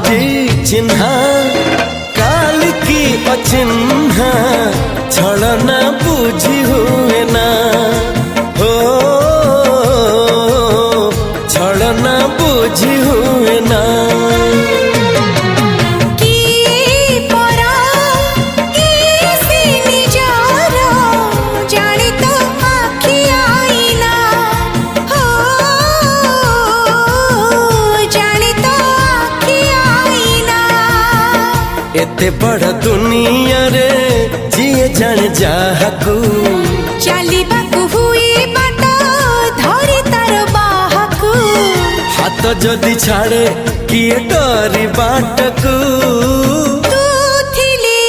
आजी चिन्हा काल की अचिन्हा छलना बुझी हुए ना हो छलना बुझी हुए ना एते बड़ दुनिया रे जिए जान जाहकू चलिबाकू हुई बाट धरी तार बाहकू हाथ जदि छाड़े किए डरी बाटकू तू थिली